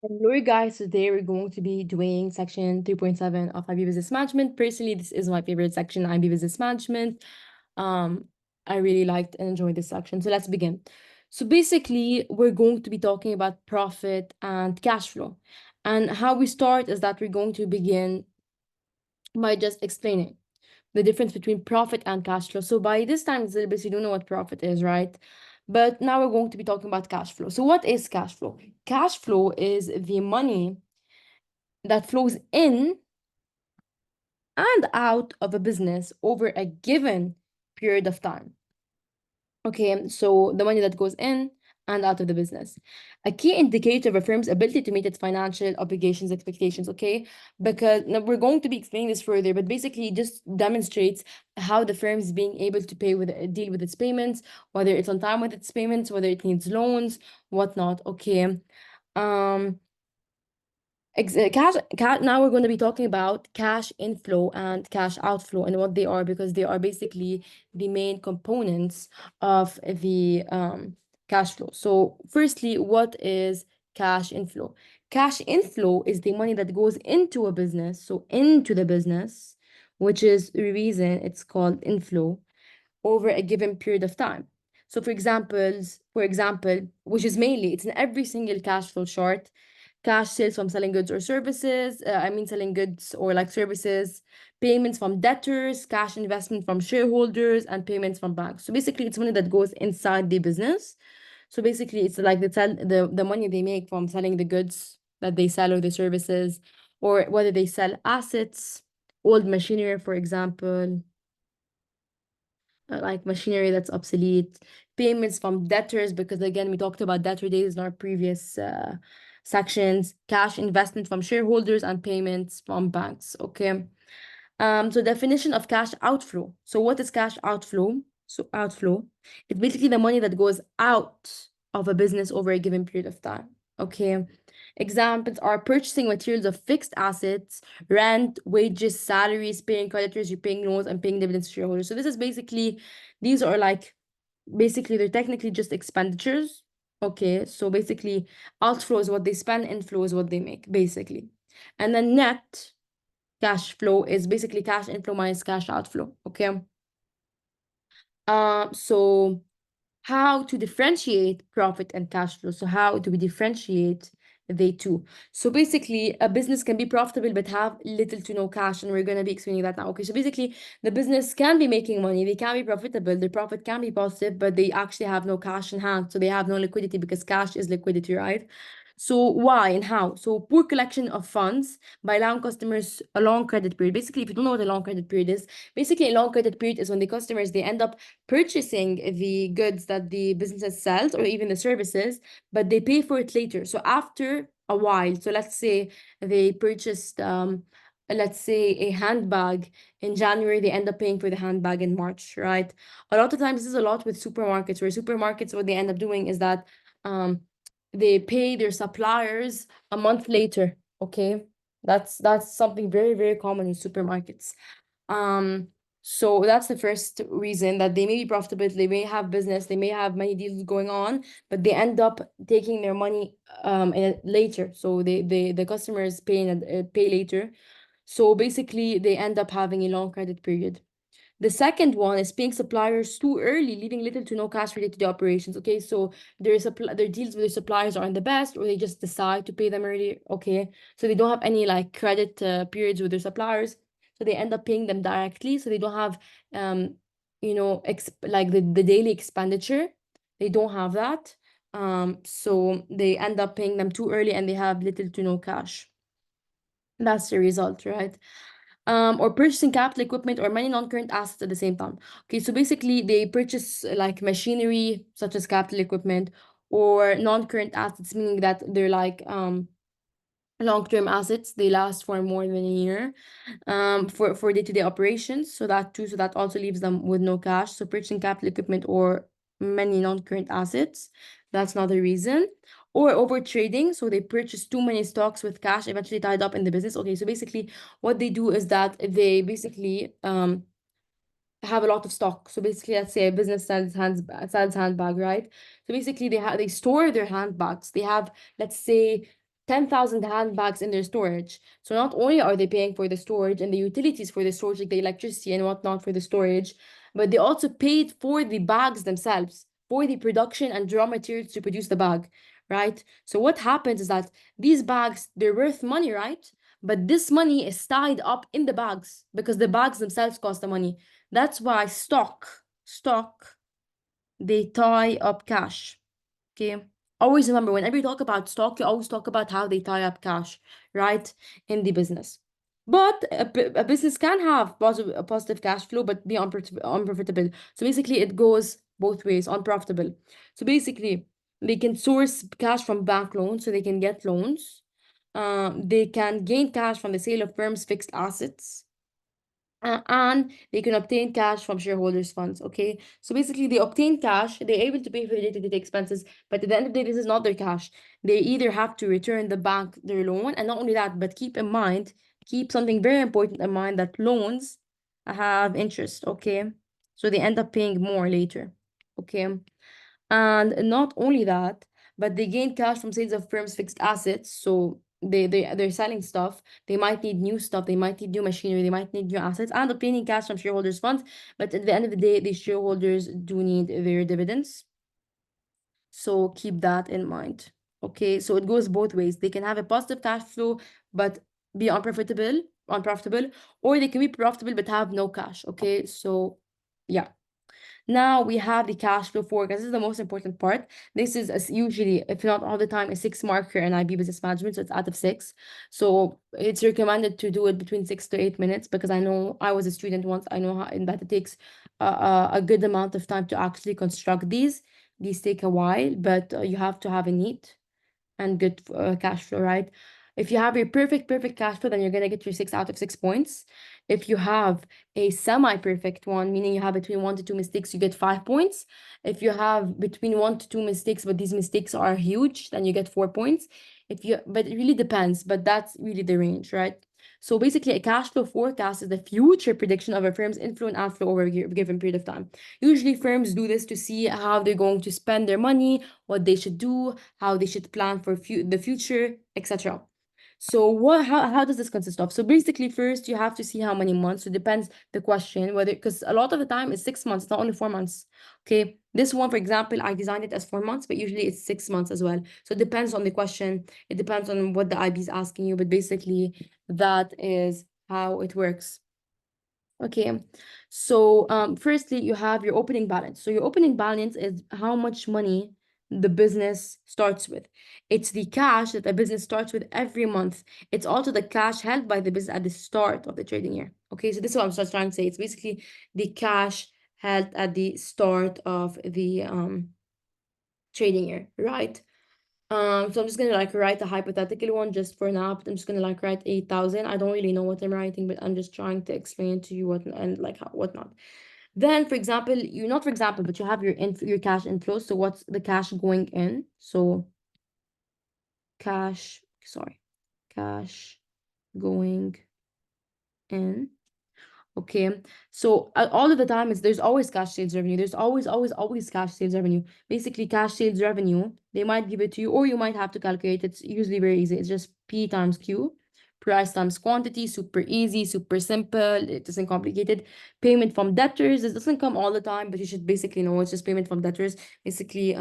Hello, guys. Today we're going to be doing section 3.7 of IB Business Management. Personally, this is my favorite section, IB Business Management. Um, I really liked and enjoyed this section. So let's begin. So basically, we're going to be talking about profit and cash flow. And how we start is that we're going to begin by just explaining the difference between profit and cash flow. So by this time, syllabus, you don't know what profit is, right? But now we're going to be talking about cash flow. So what is cash flow? Cash flow is the money that flows in and out of a business over a given period of time. Okay, so the money that goes in and out of the business. A key indicator of a firm's ability to meet its financial obligations, expectations, okay? Because now we're going to be explaining this further, but basically it just demonstrates how the firm is being able to deal with its payments, whether it's on time with its payments, whether it needs loans, whatnot, okay? Um, now we're going to be talking about cash inflow and cash outflow and what they are, because they are basically the main components of the cash flow. So firstly, what is cash inflow? Cash inflow is the money that goes into a business, so into the business, which is the reason it's called inflow, over a given period of time. So for example, which is mainly, it's in every single cash flow chart: cash sales from selling goods or services, selling goods or like services, payments from debtors, cash investment from shareholders, and payments from banks. So basically, it's money that goes inside the business. So basically, it's like the money they make from selling the goods that they sell or the services, or whether they sell assets, old machinery, for example, like machinery that's obsolete, payments from debtors, because again, we talked about debtor days in our previous sections, cash investment from shareholders, and payments from banks. Okay. So definition of cash outflow. So what is cash outflow? So outflow, it's basically the money that goes out of a business over a given period of time. Okay. Examples are purchasing materials of fixed assets, rent, wages, salaries, paying creditors, repaying loans, and paying dividends to shareholders. So this is basically, these are like, basically they're technically just expenditures. Okay, so basically outflow is what they spend, inflow is what they make, basically. And then net cash flow is basically cash inflow minus cash outflow. Okay. So how to differentiate profit and cash flow. So how do we differentiate the two? So basically, a business can be profitable but have little to no cash, and we're going to be explaining that now. Okay, so basically, the business can be making money, they can be profitable, the profit can be positive, but they actually have no cash in hand, so they have no liquidity, because cash is liquidity, right? So why and how? So poor collection of funds by allowing customers a long credit period. Basically, if you don't know what a long credit period is, basically a long credit period is when the customers, they end up purchasing the goods that the businesses sells, or even the services, but they pay for it later. So after a while, so let's say they purchased let's say a handbag in January, they end up paying for the handbag in March, right? A lot of times, this is a lot with supermarkets, where supermarkets, what they end up doing is that they pay their suppliers a month later. Okay, that's something very, very common in supermarkets. um so that's the first reason, that they may be profitable, they may have business, they may have many deals going on, but they end up taking their money later. So the customers pay later. So basically, they end up having a long credit period. The second one is paying suppliers too early, leaving little to no cash related to the operations. Okay, so their deals with their suppliers aren't the best, or they just decide to pay them early. Okay, so they don't have any like credit periods with their suppliers, so they end up paying them directly. So they don't have like the daily expenditure. They don't have that. So they end up paying them too early, and they have little to no cash. That's the result, right? Or purchasing capital equipment or many non-current assets at the same time. Okay, so basically they purchase like machinery such as capital equipment, or non-current assets, meaning that they're like long-term assets, they last for more than a year, for day-to-day operations. So that also leaves them with no cash. So purchasing capital equipment or many non-current assets, that's not a reason. Or over trading, so they purchase too many stocks with cash eventually tied up in the business. Okay, so basically what they do is that they basically have a lot of stock. So basically, let's say a business sells handbag, right? So basically they store their handbags. They have, let's say, 10,000 handbags in their storage. So not only are they paying for the storage and the utilities for the storage, like the electricity and whatnot for the storage, but they also paid for the bags themselves, for the production and raw materials to produce the bag, right? So what happens is that these bags, they're worth money, right? But this money is tied up in the bags because the bags themselves cost the money. That's why stock, they tie up cash. Okay. Always remember, whenever you talk about stock, you always talk about how they tie up cash, right, in the business. But a business can have a positive cash flow, but be unprofitable. So basically, it goes both ways, unprofitable. So basically, they can source cash from bank loans, so they can get loans. They can gain cash from the sale of firms' fixed assets, and they can obtain cash from shareholders' funds. Okay, so basically, they obtain cash, they're able to pay for the day-to-day expenses, but at the end of the day, this is not their cash. They either have to return the bank their loan, and not only that, but keep something very important in mind, that loans have interest. Okay, so they end up paying more later. Okay, and not only that, but they gain cash from sales of firms' fixed assets. So they're selling stuff. They might need new stuff. They might need new machinery. They might need new assets, and obtaining cash from shareholders' funds. But at the end of the day, these shareholders do need their dividends. So keep that in mind. Okay, so it goes both ways. They can have a positive cash flow, but be unprofitable, or they can be profitable but have no cash. Okay, so yeah. Now we have the cash flow forecast. This is the most important part. This is usually, if not all the time, a 6 marker in IB business management. So it's out of 6. So it's recommended to do it between 6 to 8 minutes, because I know I was a student once. I know how, and that it takes a good amount of time to actually construct these. These take a while, but you have to have a need and good cash flow, right? If you have your perfect cash flow, then you're gonna get your 6 out of 6 points. If you have a semi-perfect one, meaning you have between 1 to 2 mistakes, you get 5 points. If you have between 1 to 2 mistakes, but these mistakes are huge, then you get 4 points. But it really depends, but that's really the range, right? So basically, a cash flow forecast is the future prediction of a firm's inflow and outflow over a given period of time. Usually, firms do this to see how they're going to spend their money, what they should do, how they should plan for the future, etc. So how does this consist of? So basically, first you have to see how many months. So it depends the question, whether, because a lot of the time it's 6 months, it's not only 4 months. Okay, this one, for example, I designed it as 4 months, but usually it's 6 months as well. So it depends on the question, it depends on what the IB is asking you, but basically that is how it works. Okay, so firstly, you have your opening balance. So your opening balance is how much money the business starts with. It's the cash that the business starts with every month. It's also the cash held by the business at the start of the trading year. Okay, so this is what I'm just trying to say. It's basically the cash held at the start of the trading year, right? So I'm just gonna like write a hypothetical one just for now, but I'm just gonna like write 8,000. I don't really know what I'm writing, but I'm just trying to explain to you what and like how whatnot. Then, for example, you not for example, but you have your cash inflows. So what's the cash going in? So cash going in. Okay, so all of the time there's always cash sales revenue. There's always cash sales revenue. Basically, cash sales revenue, they might give it to you, or you might have to calculate. It's usually very easy. It's just P times Q, price times quantity. Super easy, super simple. It isn't complicated. Payment from debtors. This doesn't come all the time, but you should basically know it's just payment from debtors. Basically,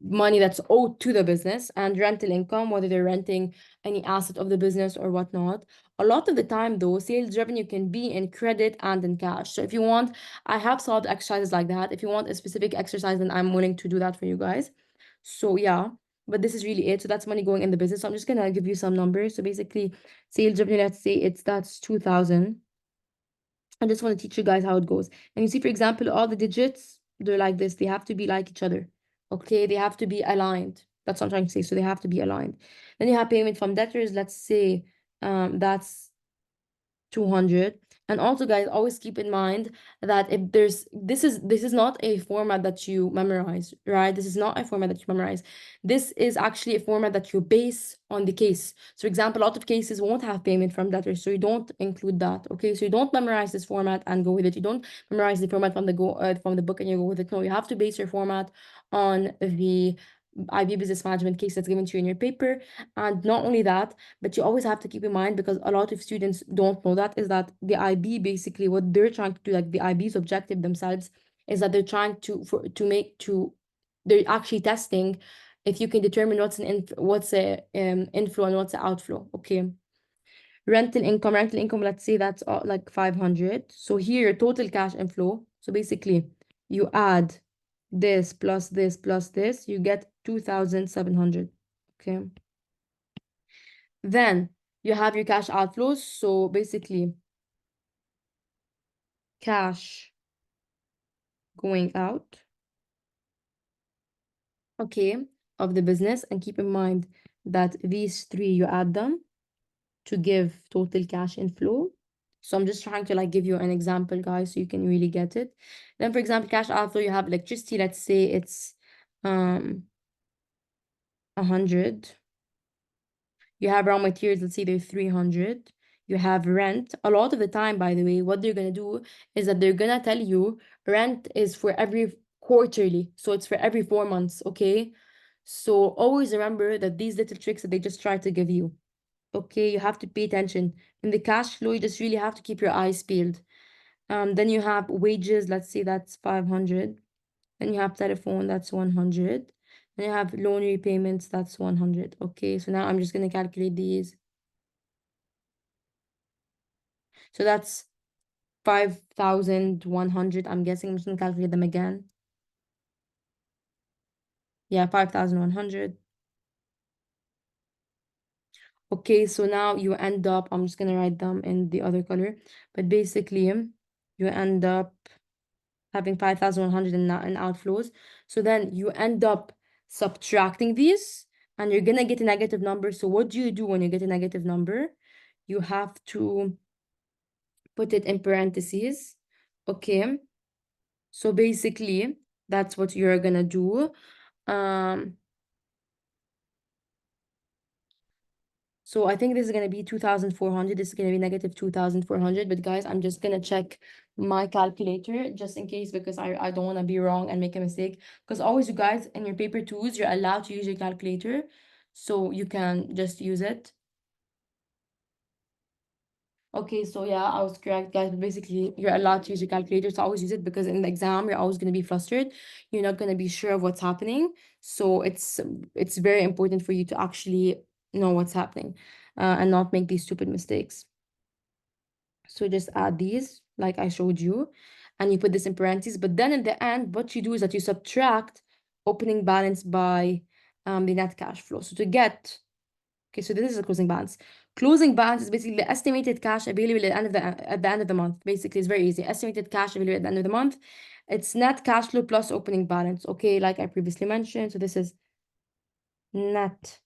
money that's owed to the business, and rental income, whether they're renting any asset of the business or whatnot. A lot of the time, though, sales revenue can be in credit and in cash. So if you want, I have solved exercises like that. If you want a specific exercise, then I'm willing to do that for you guys. So yeah, but this is really it. So that's money going in the business. So I'm just gonna give you some numbers. So basically, sales revenue, let's say that's 2,000. I just want to teach you guys how it goes. And you see, for example, all the digits, they're like this. They have to be like each other. Okay, they have to be aligned. That's what I'm trying to say. So they have to be aligned. Then you have payment from debtors. Let's say that's 200. And also, guys, always keep in mind that if there's this is not a format that you memorize, right? This is not a format that you memorize. This is actually a format that you base on the case. So for example, a lot of cases won't have payment from debtors, so you don't include that. Okay, so you don't memorize this format and go with it. You don't memorize the format from the book and you go with it. No, you have to base your format on the IB business management case that's given to you in your paper. And not only that, but you always have to keep in mind, because a lot of students don't know that, is that the IB basically what they're trying to do, like the IB's objective themselves, is that they're trying they're actually testing if you can determine what's a inflow and what's an outflow. Okay. Rental income, let's say that's like 500. So here your total cash inflow. So basically you add this plus this plus this, you get 2,700. Okay. Then you have your cash outflows. So basically cash going out, okay, of the business. And keep in mind that these three, you add them to give total cash inflow. So I'm just trying to like give you an example, guys, so you can really get it. Then, for example, cash outflow, you have electricity. Let's say it's 100. You have raw materials. Let's say they're 300. You have rent. A lot of the time, by the way, what they're gonna do is that they're gonna tell you rent is for every quarterly, so it's for every 4 months. Okay, so always remember that these little tricks that they just try to give you. Okay, you have to pay attention. In the cash flow, you just really have to keep your eyes peeled. Then you have wages, let's say that's 500. Then you have telephone, that's 100. Then you have loan repayments, that's 100. Okay, so now I'm just gonna calculate these. So that's 5,100. I'm guessing I'm just gonna calculate them again. Yeah, 5,100. Okay, so now you end up, I'm just gonna write them in the other color, but basically you end up having 5,100 in outflows. So then you end up subtracting these and you're gonna get a negative number. So what do you do when you get a negative number? You have to put it in parentheses. Okay. So basically, that's what you're gonna do. Um, So I think this is going to be 2,400. This is going to be negative 2,400. But guys, I'm just going to check my calculator just in case, because I don't want to be wrong and make a mistake. Because always, you guys, in your paper twos, you're allowed to use your calculator. So you can just use it. Okay, so yeah, I was correct, guys. But basically, you're allowed to use your calculator. So always use it, because in the exam, you're always going to be flustered. You're not going to be sure of what's happening. So it's very important for you to actually know what's happening and not make these stupid mistakes. So just add these like I showed you, and you put this in parentheses. But then in the end, what you do is that you subtract opening balance by the net cash flow. So to get, okay, so this is a closing balance. Closing balance is basically the estimated cash available at the end of the month. Basically, it's very easy. Estimated cash available at the end of the month. It's net cash flow plus opening balance. Okay, like I previously mentioned. So this is net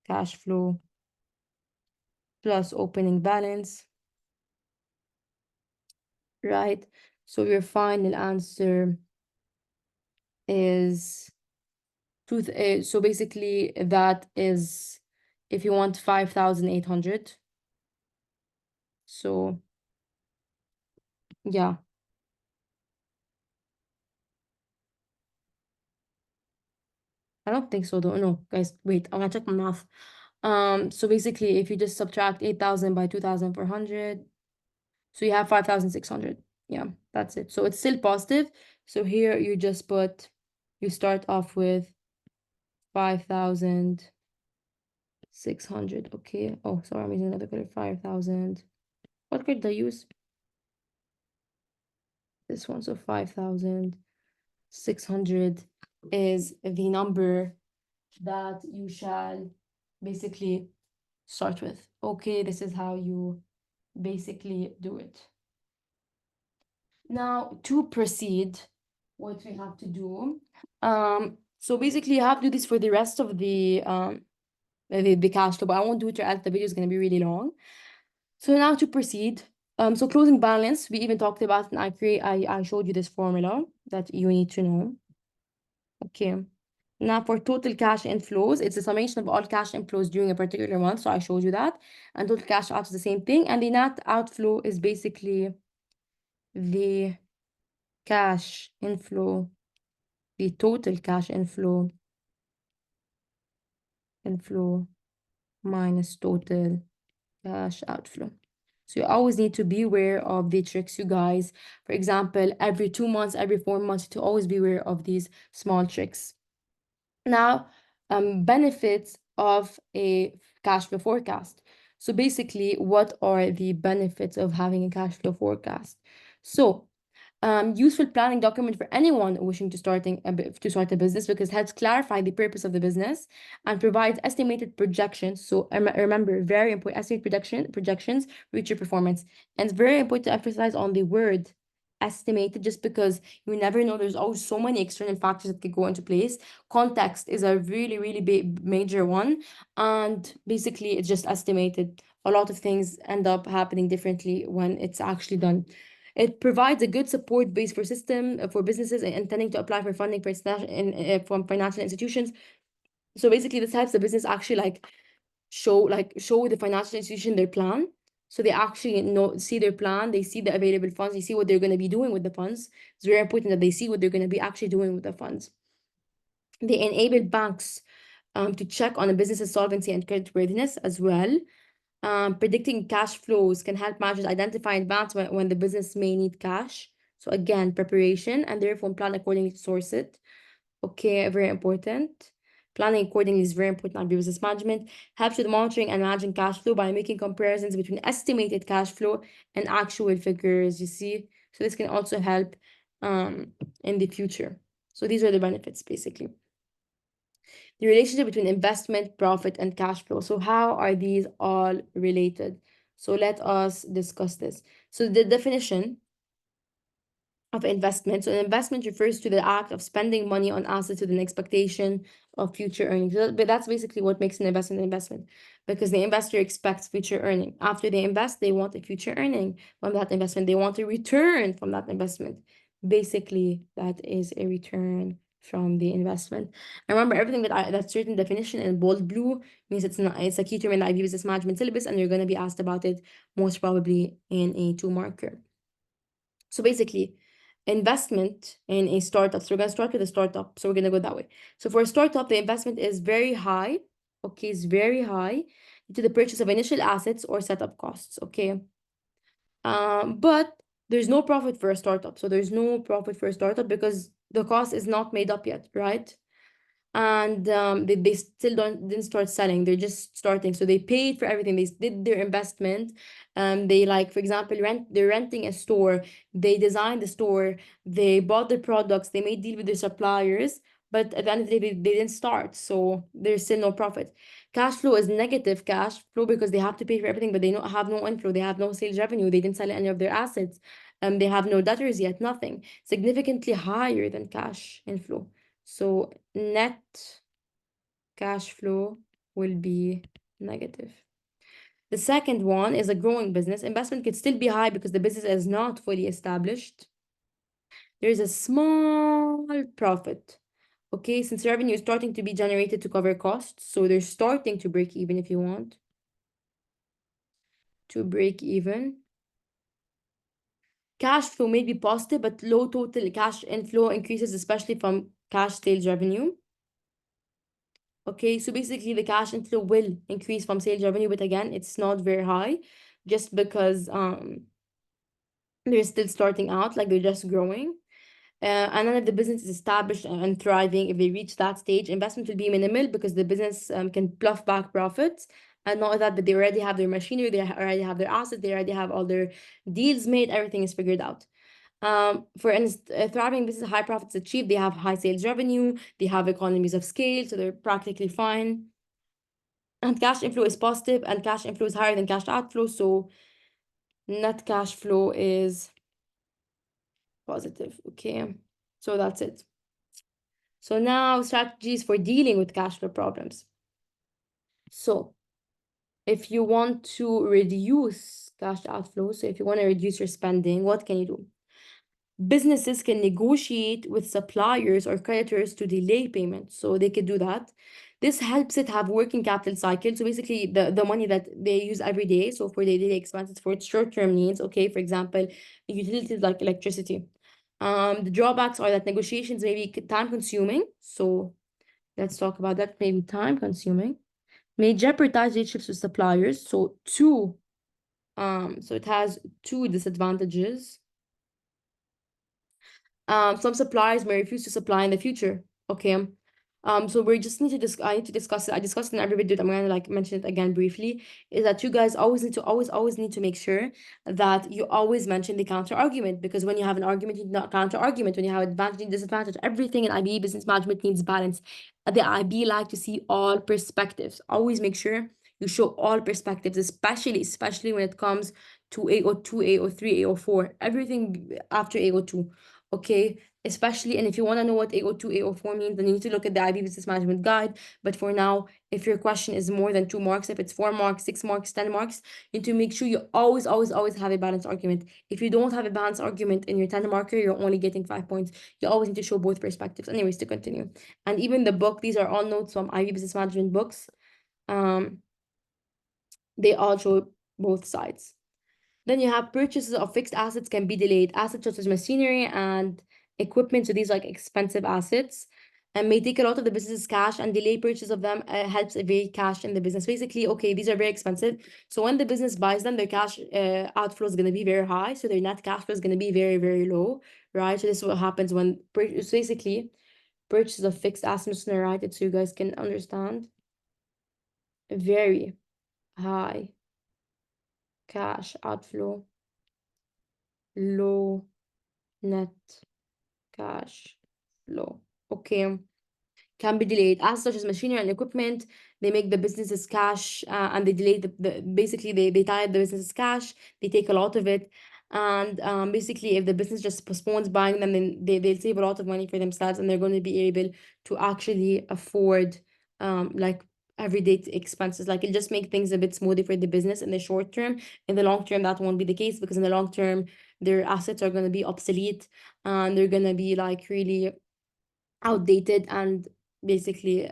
cash flow plus opening balance, right? So your final answer is so basically that is if you want 5,800. So yeah, I don't think so though. No, guys, wait, I'm gonna check my math. So basically if you just subtract 8,000 by 2,400, so you have 5,600. Yeah, that's it. So it's still positive. So here you just you start off with 5,600. Okay. Oh, sorry, I'm using another color. 5,000. What color did I use? This one. So 5,600 is the number that you shall basically start with. Okay, this is how you basically do it. Now, to proceed, what we have to do, so basically you have to do this for the rest of the cash flow, but I won't do it or else the video is going to be really long. So now to proceed, so closing balance, we even talked about, and I showed you this formula that you need to know. Okay. Now for total cash inflows, it's a summation of all cash inflows during a particular month. So I showed you that. And total cash out is the same thing. And the net outflow is basically the cash inflow, the total cash inflow inflow minus total cash outflow. So you always need to be aware of the tricks, you guys. For example, every 2 months, every 4 months, to always be aware of these small tricks. Now, benefits of a cash flow forecast. So basically, what are the benefits of having a cash flow forecast? So useful planning document for anyone wishing to start a business, because it helps clarify the purpose of the business and provides estimated projections. So remember, very important, estimate projections, future performance. And it's very important to emphasize on the word estimated, just because you never know. There's always so many external factors that could go into place. Context is a really, really big major one. And basically, it's just estimated. A lot of things end up happening differently when it's actually done. It provides a good support base for businesses intending to apply for funding from financial institutions. So basically, this helps the business actually show the financial institution their plan. So they actually see their plan, they see the available funds, they see what they're going to be doing with the funds. It's very important that they see what they're going to be actually doing with the funds. They enable banks to check on a business's solvency and creditworthiness as well. Predicting cash flows can help managers identify in advance when the business may need cash. So again, preparation, and therefore plan accordingly to source it. Okay, very important. Planning accordingly is very important on business management. Helps with monitoring and managing cash flow by making comparisons between estimated cash flow and actual figures, you see. So this can also help in the future. So these are the benefits, basically. The relationship between investment, profit, and cash flow. So how are these all related? So let us discuss this. So the definition of investment. So an investment refers to the act of spending money on assets with an expectation of future earnings. But that's basically what makes an investment, because the investor expects future earning. After they invest, they want a future earning from that investment. They want a return from that investment. Basically, that is a return from the investment. And remember, everything that certain definition in bold blue means it's a key term in the IB business management syllabus, and you're going to be asked about it most probably in a 2-marker. So basically, investment in a startup. So we're going to start with a startup. So we're going to go that way. So for a startup, the investment is very high. Okay, it's very high to the purchase of initial assets or setup costs. Okay. But there's no profit for a startup. So there's no profit for a startup because the cost is not made up yet, right? And they still didn't start selling. They're just starting. So they paid for everything. They did their investment. They, like, for example, they're renting a store. They designed the store. They bought the products. They made deal with their suppliers. But at the end of the day, they didn't start. So there's still no profit. Cash flow is negative cash flow because they have to pay for everything, but they have no inflow. They have no sales revenue. They didn't sell any of their assets. They have no debtors yet, nothing. Significantly higher than cash inflow. So net cash flow will be negative. The second one is a growing business. Investment could still be high because the business is not fully established. There is a small profit. Okay, since revenue is starting to be generated to cover costs, so they're starting to break even if you want. To break even. Cash flow may be positive, but low total cash inflow increases, especially from cash sales revenue. Okay, so basically the cash inflow will increase from sales revenue, but again, it's not very high just because they're still starting out, like they're just growing. And then if the business is established and thriving, if they reach that stage, investment will be minimal because the business can pluff back profits. And not that, but they already have their machinery, they already have their assets, they already have all their deals made, everything is figured out. For instance, thriving business, high profits achieved, they have high sales revenue, they have economies of scale, so they're practically fine. And cash inflow is positive, and cash inflow is higher than cash outflow, so net cash flow is positive. Okay, so that's it. So now strategies for dealing with cash flow problems. So if you want to reduce cash outflow, so if you want to reduce your spending, what can you do? Businesses can negotiate with suppliers or creditors to delay payment. So they could do that. This helps it have working capital cycle. So basically the money that they use every day. So for their daily expenses, for its short-term needs, okay, for example, utilities like electricity. The drawbacks are that negotiations may be time consuming. So let's talk about that, maybe time consuming. may jeopardize relationships with suppliers. So it has two disadvantages. Some suppliers may refuse to supply in the future. Okay. So we just need to I need to discuss it. I discussed it in every video. I'm gonna like mention it again briefly. Is that you guys always need to always need to make sure that you always mention the counter argument, because when you have an argument, you need not counter argument. When you have advantage and disadvantage, everything in IB business management needs balance. The IB like to see all perspectives. Always make sure you show all perspectives, especially when it comes to AO2, AO3, AO4, everything after AO2. Okay, especially, and if you want to know what AO2, AO4 means, then you need to look at the IB Business Management Guide. But for now, if your question is more than 2 marks, if it's 4 marks, 6 marks, 10 marks, you need to make sure you always have a balanced argument. If you don't have a balanced argument in your 10 marker, you're only getting 5 points. You always need to show both perspectives. Anyways, to continue. And even the book, these are all notes from IB Business Management books. They all show both sides. Then you have purchases of fixed assets can be delayed. Assets such as machinery and equipment, so these like expensive assets, and may take a lot of the business's cash, and delay purchase of them helps evade cash in the business. Basically, okay, these are very expensive. So when the business buys them, their cash outflow is going to be very high. So their net cash flow is going to be very, very low, right? So this is what happens when, so basically, purchase of fixed assets, right? It so you guys can understand. Very high cash outflow, low net cash flow. Okay. Can be delayed. Assets such as machinery and equipment, they make the business's cash and they delay basically they tie up the business's cash, they take a lot of it. And basically, if the business just postpones buying them, then they'll save a lot of money for themselves, and they're going to be able to actually afford like everyday expenses. Like it'll just make things a bit smoother for the business in the short term. In the long term, that won't be the case, because in the long term, their assets are going to be obsolete, and they're going to be like really outdated, and basically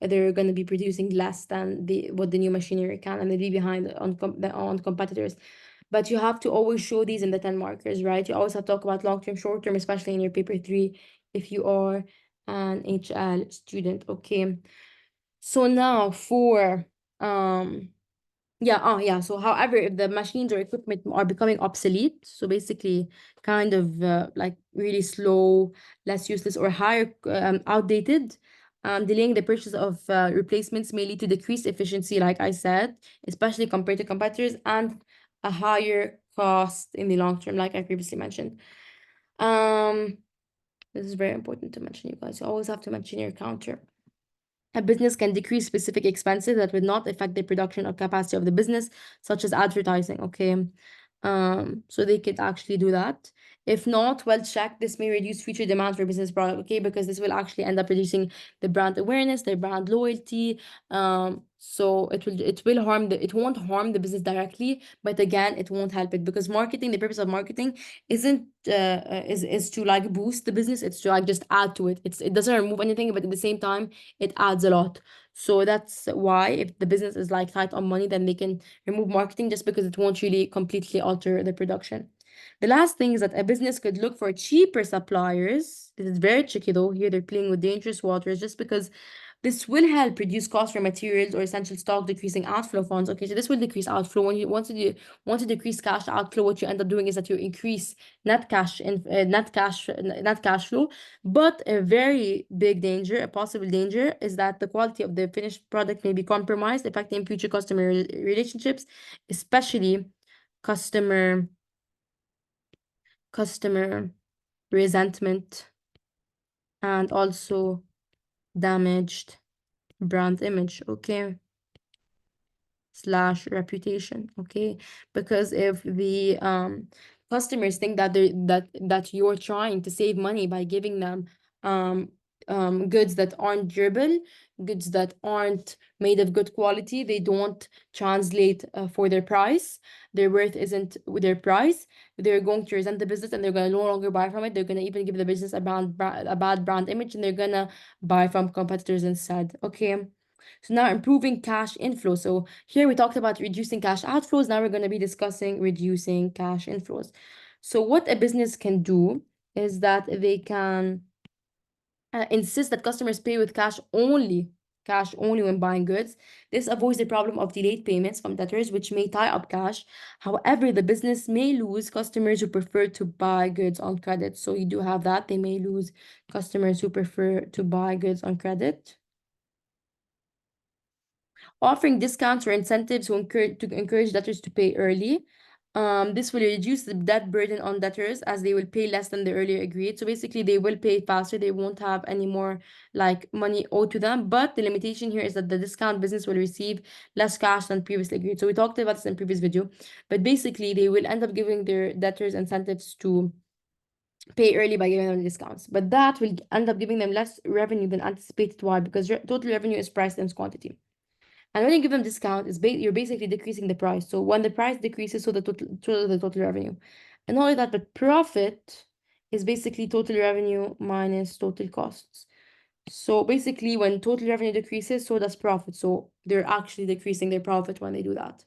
they're going to be producing less than what the new machinery can, and they'll be behind on competitors. But you have to always show these in the 10 markers, right? You always have to talk about long term, short term, especially in your paper 3 if you are an HL student. Okay, so now for yeah. So, however, if the machines or equipment are becoming obsolete, so basically kind of like really slow, less useless, or higher outdated, delaying the purchase of replacements may lead to decreased efficiency, like I said, especially compared to competitors, and a higher cost in the long term, like I previously mentioned. This is very important to mention, you guys. You always have to mention your counter. A business can decrease specific expenses that would not affect the production or capacity of the business, such as advertising. Okay. So they could actually do that. If not, well checked, this may reduce future demand for business product, okay, because this will actually end up reducing the brand awareness, their brand loyalty. So it won't harm the business directly, but again, it won't help it, because marketing, the purpose of marketing isn't is to like boost the business, it's to like just add to it. It doesn't remove anything, but at the same time, it adds a lot. So that's why if the business is like tight on money, then they can remove marketing, just because it won't really completely alter the production. The last thing is that a business could look for cheaper suppliers. This is very tricky though. Here they're playing with dangerous waters, just because this will help reduce costs for materials or essential stock, decreasing outflow funds. Okay, so this will decrease outflow. When you want to decrease cash outflow, what you end up doing is that you increase net cash flow. But a very big danger, a possible danger, is that the quality of the finished product may be compromised, affecting future customer relationships, especially customer customer resentment, and also damaged brand image. Okay, slash reputation. Okay, because if the customers think that that you're trying to save money by giving them um goods that aren't durable, goods that aren't made of good quality, they don't translate for their price, their worth isn't with their price, they're going to resent the business, and they're going to no longer buy from it. They're going to even give the business a bad brand image, and they're going to buy from competitors instead. Okay, so now improving cash inflow. So here we talked about reducing cash outflows. Now we're going to be discussing reducing cash inflows. So what a business can do is that they can insist that customers pay with cash only cash only when buying goods. This avoids the problem of delayed payments from debtors, which may tie up cash. However, the business may lose customers who prefer to buy goods on credit. So you do have that. They may lose customers who prefer to buy goods on credit. Offering discounts or incentives to encourage debtors to pay early. This will reduce the debt burden on debtors as they will pay less than they earlier agreed. So basically, they will pay faster. They won't have any more like money owed to them. But the limitation here is that the discount business will receive less cash than previously agreed. So we talked about this in previous video. But basically, they will end up giving their debtors incentives to pay early by giving them discounts. But that will end up giving them less revenue than anticipated. Why? Because total revenue is price times quantity. And when you give them discount, you're basically decreasing the price. So when the price decreases, so the total revenue. And not only that, but profit is basically total revenue minus total costs. So basically, when total revenue decreases, so does profit. So they're actually decreasing their profit when they do that.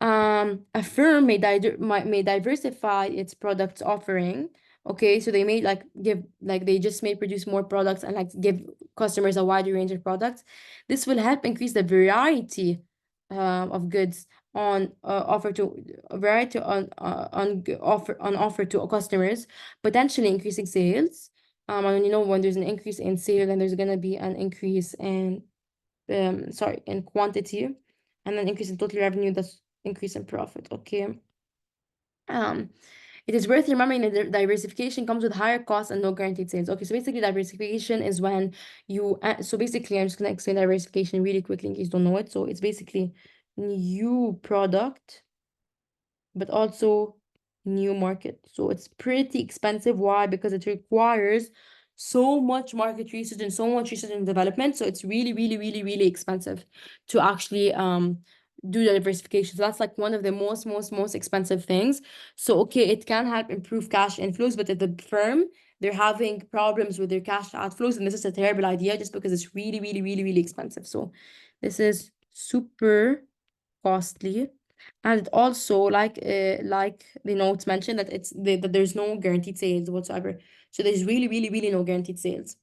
A firm may diversify its products offering. Okay, so they may they just may produce more products and like give customers a wider range of products. This will help increase the variety of goods on offer to variety on offer to customers, potentially increasing sales. And when there's an increase in sale, then there's gonna be an increase in in quantity, and then increase in total revenue. That's increase in profit. Okay. Um, it is worth remembering that diversification comes with higher costs and no guaranteed sales. Okay, so basically diversification is when you so basically I'm just gonna explain diversification really quickly in case you don't know it. So it's basically new product, but also new market. So it's pretty expensive. Why? Because it requires so much market research and so much research and development. So it's really, really, really, really expensive to actually do the diversification. So that's like one of the most expensive things. So okay, it can help improve cash inflows, but if the firm they're having problems with their cash outflows, and this is a terrible idea just because it's really, really, really, really expensive. So this is super costly. And also, like the notes mentioned, that that there's no guaranteed sales whatsoever. So there's really, really, really no guaranteed sales.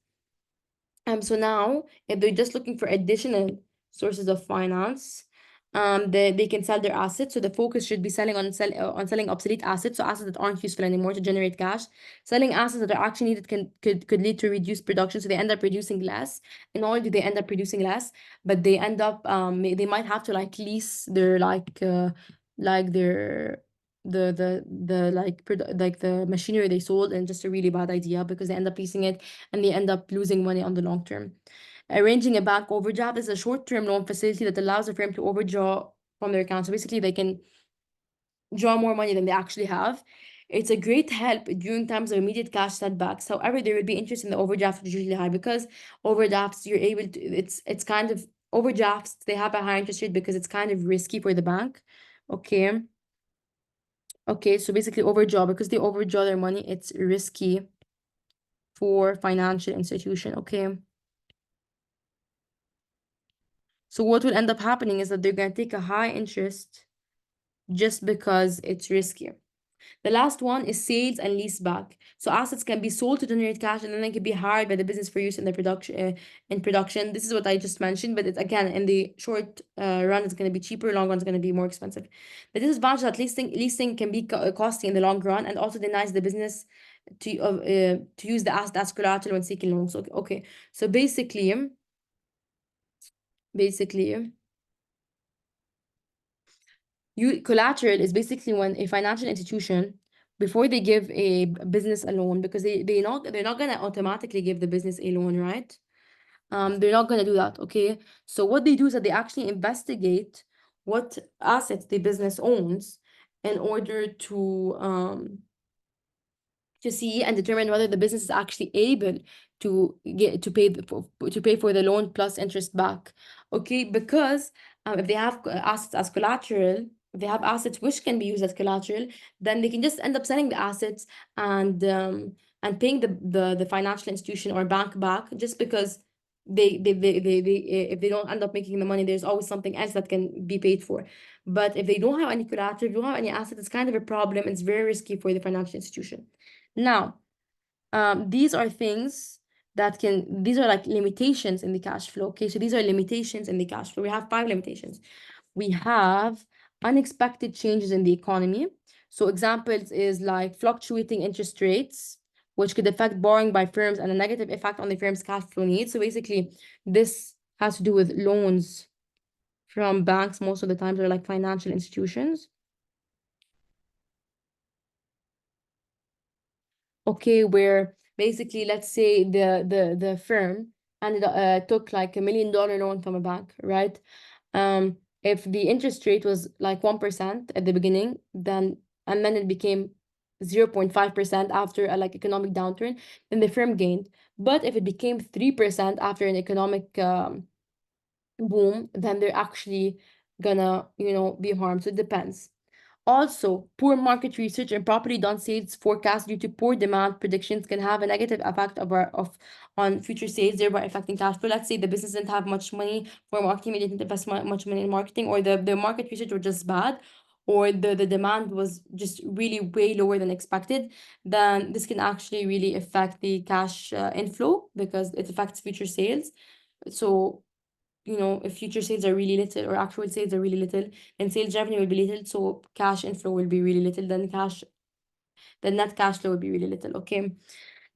So now, if they're just looking for additional sources of finance, they can sell their assets. So the focus should be on selling obsolete assets, so assets that aren't useful anymore to generate cash. Selling assets that are actually needed could lead to reduced production, so they end up producing less. And not only do they end up producing less, but they end up they might have to like lease their their like the machinery they sold, and just a really bad idea because they end up leasing it and they end up losing money on the long term. Arranging a bank overdraft is a short-term loan facility that allows a firm to overdraw from their account. So basically, they can draw more money than they actually have. It's a great help during times of immediate cash setbacks. However, there will be interest in the overdraft, which is usually high because overdrafts, you're able to, it's kind of, overdrafts, they have a higher interest rate because it's kind of risky for the bank. Okay. Okay, so basically overdraw, because they overdraw their money, it's risky for financial institution. Okay. So what will end up happening is that they're going to take a high interest just because it's riskier. The last one is sales and lease back. So assets can be sold to generate cash, and then they can be hired by the business for use in the production. This is what I just mentioned, but it's again in the short run it's going to be cheaper, long run it's going to be more expensive. The disadvantage that leasing can be costly in the long run, and also denies the business to use the asset as collateral when seeking loans. Okay. So basically collateral is basically when a financial institution, before they give a business a loan, because they're not gonna automatically give the business a loan, right? They're not gonna do that. Okay, so what they do is that they actually investigate what assets the business owns in order to see and determine whether the business is actually able to pay for the loan plus interest back. Okay, because if they have assets as collateral, if they have assets which can be used as collateral, then they can just end up selling the assets and paying the financial institution or bank back, just because they if they don't end up making the money, there's always something else that can be paid for. But if they don't have any collateral, if they don't have any assets, it's kind of a problem. It's very risky for the financial institution. Now, these are things that can, these are like limitations in the cash flow. Okay, so these are limitations in the cash flow. We have five limitations. We have unexpected changes in the economy. So examples is like fluctuating interest rates, which could affect borrowing by firms and a negative effect on the firm's cash flow needs. So basically, this has to do with loans from banks most of the times, or like financial institutions. Okay, where basically, let's say the firm ended took like $1 million loan from a bank, right? If the interest rate was like 1% at the beginning, then and then it became 0.5% after a like economic downturn, then the firm gained. But if it became 3% after an economic boom, then they're actually gonna, be harmed. So it depends. Also, poor market research and properly done sales forecasts due to poor demand predictions can have a negative effect on future sales, thereby affecting cash flow. Let's say the business didn't have much money for marketing, they didn't invest much money in marketing, or the market research was just bad, or the demand was just really way lower than expected, then this can actually really affect the cash inflow because it affects future sales. So if future sales are really little or actual sales are really little, and sales revenue will be little, so cash inflow will be really little, then net cash flow will be really little. Okay.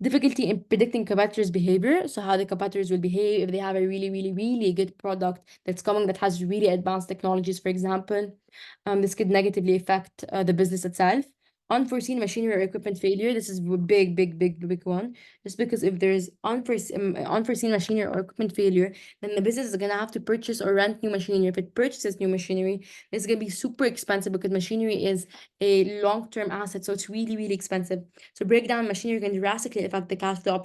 Difficulty in predicting competitors' behavior. So how the competitors will behave if they have a really, really, really good product that's coming that has really advanced technologies, for example. This could negatively affect the business itself. Unforeseen machinery or equipment failure. This is a big, big, big, big one. Just because if there's unforeseen machinery or equipment failure, then the business is gonna have to purchase or rent new machinery. If it purchases new machinery, it's gonna be super expensive because machinery is a long-term asset, so it's really, really expensive. So breakdown machinery can drastically affect the cash flow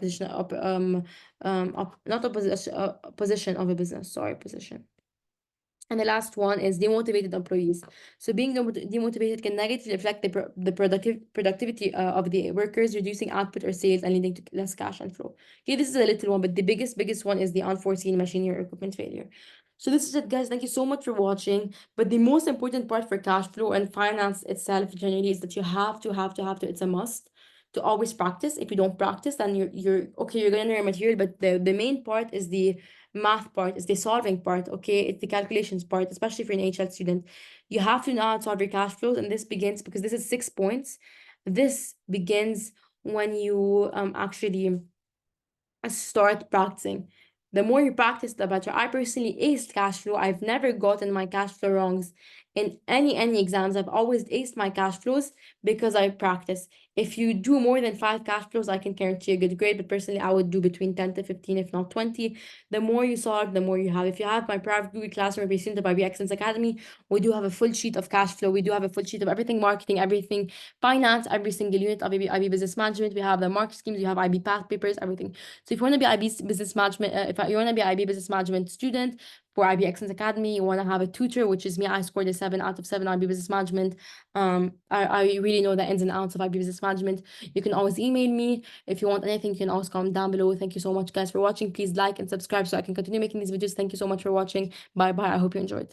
not opposition position of a business. Sorry, position. And the last one is demotivated employees. So being demotivated can negatively affect the productivity of the workers, reducing output or sales and leading to less cash inflow. Okay, this is a little one, but the biggest one is the unforeseen machinery or equipment failure. So this is it, guys. Thank you so much for watching. But the most important part for cash flow and finance itself generally is that you have to, it's a must to always practice. If you don't practice, then you're okay, you're gonna learn material, but the main part is the math part, is the solving part. Okay, it's the calculations part, especially for an HL student. You have to know how to solve your cash flows, and this begins because this is 6 points. This begins when you actually start practicing. The more you practice, the better. I personally aced cash flow. I've never gotten my cash flow wrongs in any exams. I've always aced my cash flows because I practice. If you do more than 5 cash flows, I can guarantee a good grade. But personally, I would do between 10 to 15, if not 20. The more you solve, the more you have. If you have my private Google Classroom, if you student by Excellence Academy, we do have a full sheet of cash flow. We do have a full sheet of everything marketing, everything finance, every single unit of IB business management. We have the market schemes, we have IB path papers, everything. So if you want to be IB business management, if you want to be IB business management student for IB Excellence Academy, you want to have a tutor, which is me. I scored a 7 out of 7 IB business management. I really know the ins and outs of IB business management. You can always email me if you want anything. You can always comment down below. Thank you so much, guys, for watching. Please like and subscribe so I can continue making these videos. Thank you so much for watching. Bye bye. I hope you enjoyed.